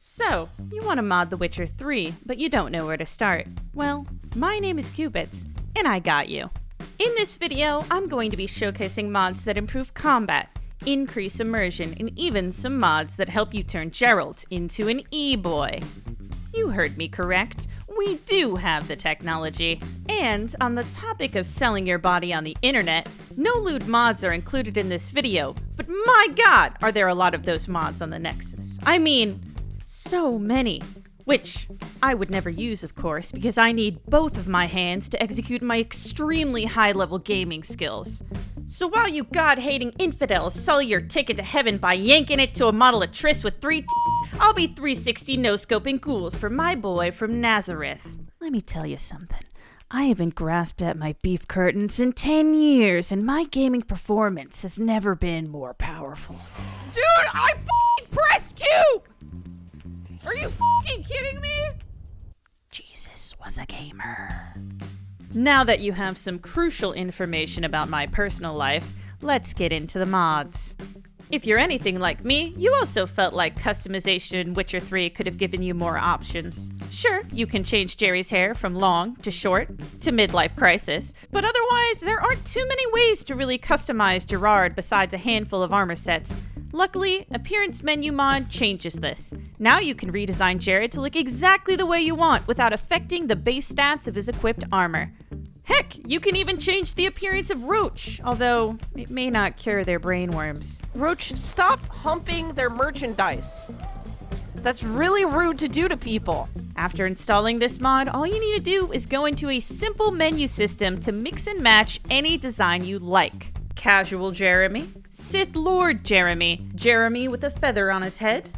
So, you want to mod The Witcher 3, but you don't know where to start. Well, my name is Koubitz, and I got you. In this video, I'm going to be showcasing mods that improve combat, increase immersion, and even some mods that help you turn Geralt into an e-boy. You heard me correct. We do have the technology. And on the topic of selling your body on the internet, no lewd mods are included in this video, but my god, are there a lot of those mods on the Nexus. I mean, so many. Which I would never use, of course, because I need both of my hands to execute my extremely high-level gaming skills. So while you god-hating infidels sell your ticket to heaven by yanking it to a model of Triss with 3 tits, I'll be 360 no-scoping ghouls for my boy from Nazareth. Let me tell you something. I haven't grasped at my beef curtains in 10 years, and my gaming performance has never been more powerful. Dude, I f***ing pressed Q! Are you f***ing kidding me? Jesus was a gamer. Now that you have some crucial information about my personal life, let's get into the mods. If you're anything like me, you also felt like customization in Witcher 3 could have given you more options. Sure, you can change Jerry's hair from long to short to midlife crisis, but otherwise there aren't too many ways to really customize Gerard besides a handful of armor sets. Luckily, Appearance Menu mod changes this. Now you can redesign Jared to look exactly the way you want without affecting the base stats of his equipped armor. Heck, you can even change the appearance of Roach, although it may not cure their brainworms. Roach, stop humping their merchandise. That's really rude to do to people. After installing this mod, all you need to do is go into a simple menu system to mix and match any design you like. Casual Jeremy, Sith Lord Jeremy, Jeremy with a feather on his head,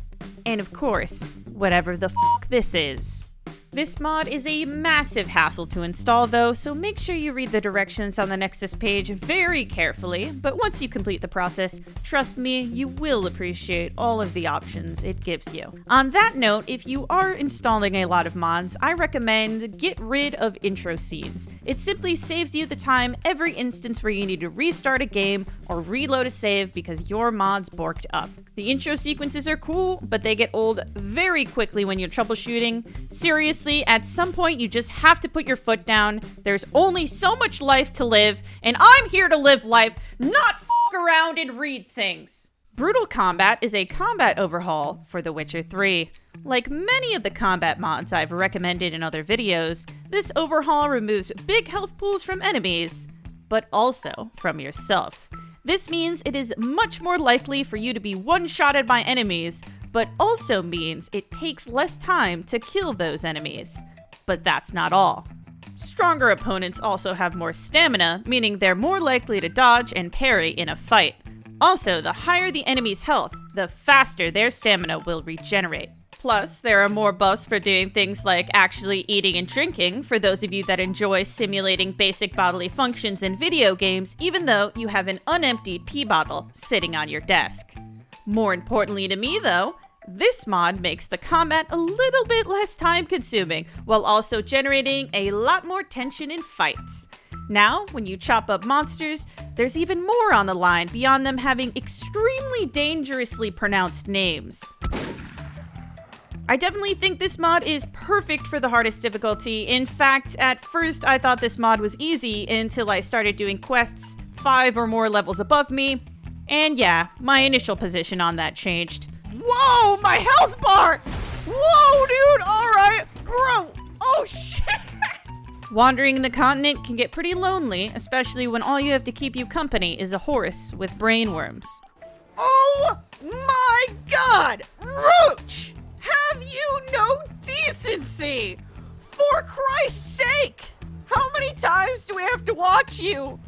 and of course, whatever the f*** this is. This mod is a massive hassle to install though, so make sure you read the directions on the Nexus page very carefully, but once you complete the process, trust me, you will appreciate all of the options it gives you. On that note, if you are installing a lot of mods, I recommend get rid of intro scenes. It simply saves you the time every instance where you need to restart a game or reload a save because your mod's borked up. The intro sequences are cool, but they get old very quickly when you're troubleshooting. Seriously, at some point you just have to put your foot down. There's only so much life to live, and I'm here to live life, not f*** around and read things. Brutal Combat is a combat overhaul for The Witcher 3. Like many of the combat mods I've recommended in other videos, this overhaul removes big health pools from enemies, but also from yourself. This means it is much more likely for you to be one-shotted by enemies, but also means it takes less time to kill those enemies. But that's not all. Stronger opponents also have more stamina, meaning they're more likely to dodge and parry in a fight. Also, the higher the enemy's health, the faster their stamina will regenerate. Plus, there are more buffs for doing things like actually eating and drinking for those of you that enjoy simulating basic bodily functions in video games, even though you have an unemptied pee bottle sitting on your desk. More importantly to me, though, this mod makes the combat a little bit less time-consuming, while also generating a lot more tension in fights. Now, when you chop up monsters, there's even more on the line beyond them having extremely dangerously pronounced names. I definitely think this mod is perfect for the hardest difficulty. In fact, at first I thought this mod was easy until I started doing quests 5 or more levels above me. And yeah, my initial position on that changed. Whoa, my health bar! Whoa, dude, alright, bro, oh shit! Wandering the continent can get pretty lonely, especially when all you have to keep you company is a horse with brainworms. Oh my god, Roach! Have you no decency? For Christ's sake! How many times do we have to watch you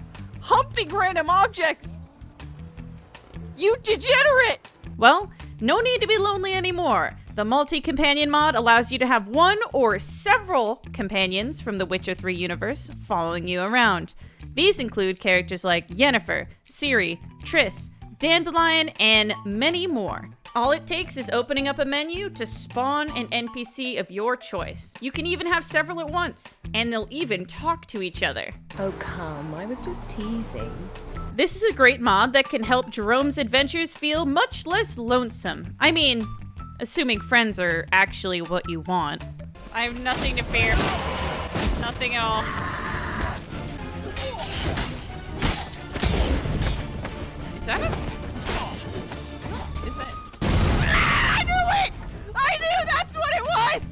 humping random objects? You degenerate! Well, no need to be lonely anymore. The multi-companion mod allows you to have one or several companions from the Witcher 3 universe following you around. These include characters like Yennefer, Ciri, Triss, Dandelion, and many more. All it takes is opening up a menu to spawn an NPC of your choice. You can even have several at once, and they'll even talk to each other. Oh come, I was just teasing. This is a great mod that can help Jerome's adventures feel much less lonesome. I mean, Assuming friends are actually what you want. I have nothing to fear. Nothing at all. Is that it? Is that? I knew it! I knew that's what it was!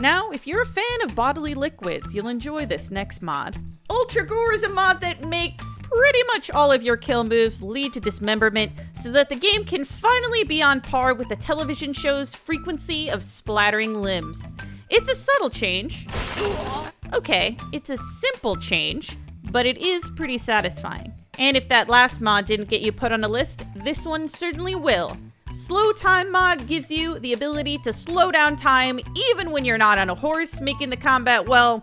Now, if you're a fan of bodily liquids, you'll enjoy this next mod. Ultra Gore is a mod that makes pretty much all of your kill moves lead to dismemberment so that the game can finally be on par with the television show's frequency of splattering limbs. It's a subtle change. Okay, it's a simple change, but it is pretty satisfying. And if that last mod didn't get you put on a list, this one certainly will. Slow Time mod gives you the ability to slow down time even when you're not on a horse, making the combat, well,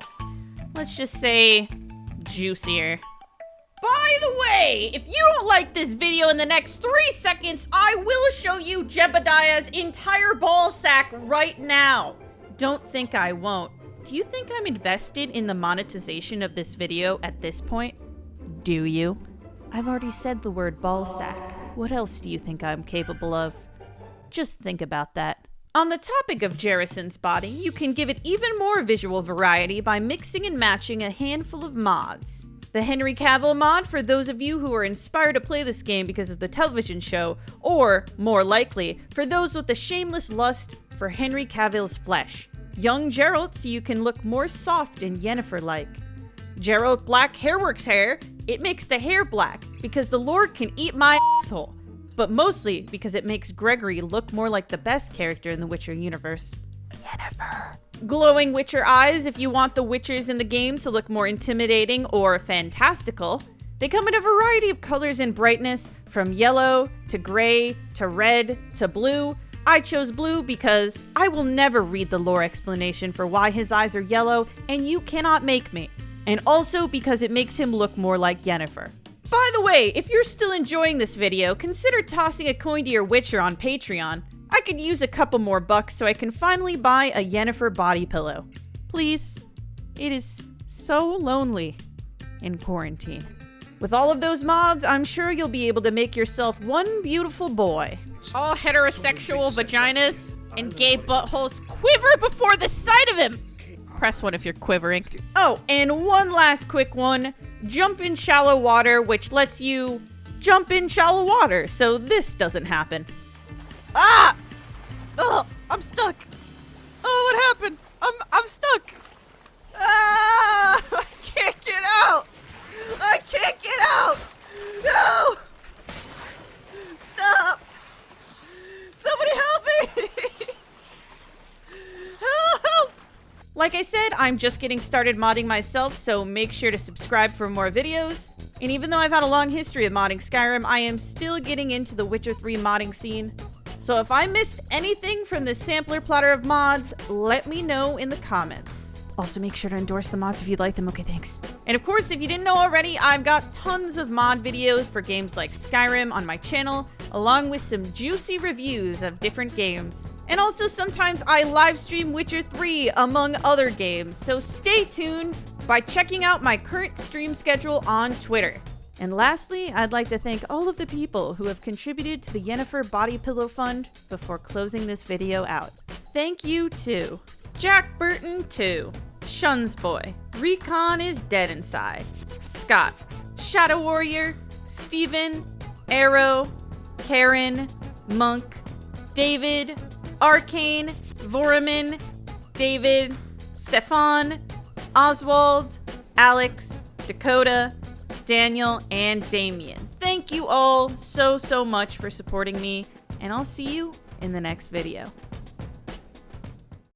let's just say, juicier. By the way, if you don't like this video in the next 3 seconds, I will show you Jebediah's entire ball sack right now. Don't think I won't. Do you think I'm invested in the monetization of this video at this point? Do you? I've already said the word ball sack. What else do you think I'm capable of? Just think about that. On the topic of Jerrison's body, you can give it even more visual variety by mixing and matching a handful of mods. The Henry Cavill mod for those of you who are inspired to play this game because of the television show, or, more likely, for those with the shameless lust for Henry Cavill's flesh. Young Geralt so you can look more soft and Yennefer-like. Geralt black hairworks hair, it makes the hair black because the Lord can eat my asshole. But mostly because it makes Gregory look more like the best character in the Witcher universe. Yennefer. Glowing Witcher eyes if you want the Witchers in the game to look more intimidating or fantastical. They come in a variety of colors and brightness, from yellow to gray to red to blue. I chose blue because I will never read the lore explanation for why his eyes are yellow, and you cannot make me. And also because it makes him look more like Yennefer. By the way, if you're still enjoying this video, consider tossing a coin to your Witcher on Patreon. I could use a couple more bucks so I can finally buy a Yennefer body pillow. Please. It is so lonely in quarantine. With all of those mods, I'm sure you'll be able to make yourself one beautiful boy. All heterosexual vaginas and gay buttholes quiver before the sight of him. Press one if you're quivering. Oh, and one last quick one. Jump in shallow water, which lets you jump in shallow water, so this doesn't happen. Ah! Ugh, I'm stuck. Oh, what happened? I'm stuck. Ah! I can't get out. I can't get out. No! Stop! Somebody help me! Help! Like I said, I'm just getting started modding myself, so make sure to subscribe for more videos. And even though I've had a long history of modding Skyrim, I am still getting into the Witcher 3 modding scene. So if I missed anything from this sampler platter of mods, let me know in the comments. Also, make sure to endorse the mods if you'd like them. Okay, thanks. And of course, if you didn't know already, I've got tons of mod videos for games like Skyrim on my channel, along with some juicy reviews of different games. And also, sometimes I live stream Witcher 3, among other games, so stay tuned by checking out my current stream schedule on Twitter. And lastly, I'd like to thank all of the people who have contributed to the Yennefer Body Pillow Fund before closing this video out. Thank you to Jack Burton 2, Shunsboy, Recon is Dead Inside, Scott, Shadow Warrior, Steven, Arrow, Karen, Monk, David, Arcane, Voriman, David, Stefan, Oswald, Alex, Dakota, Daniel, and Damien. Thank you all so much for supporting me, and I'll see you in the next video.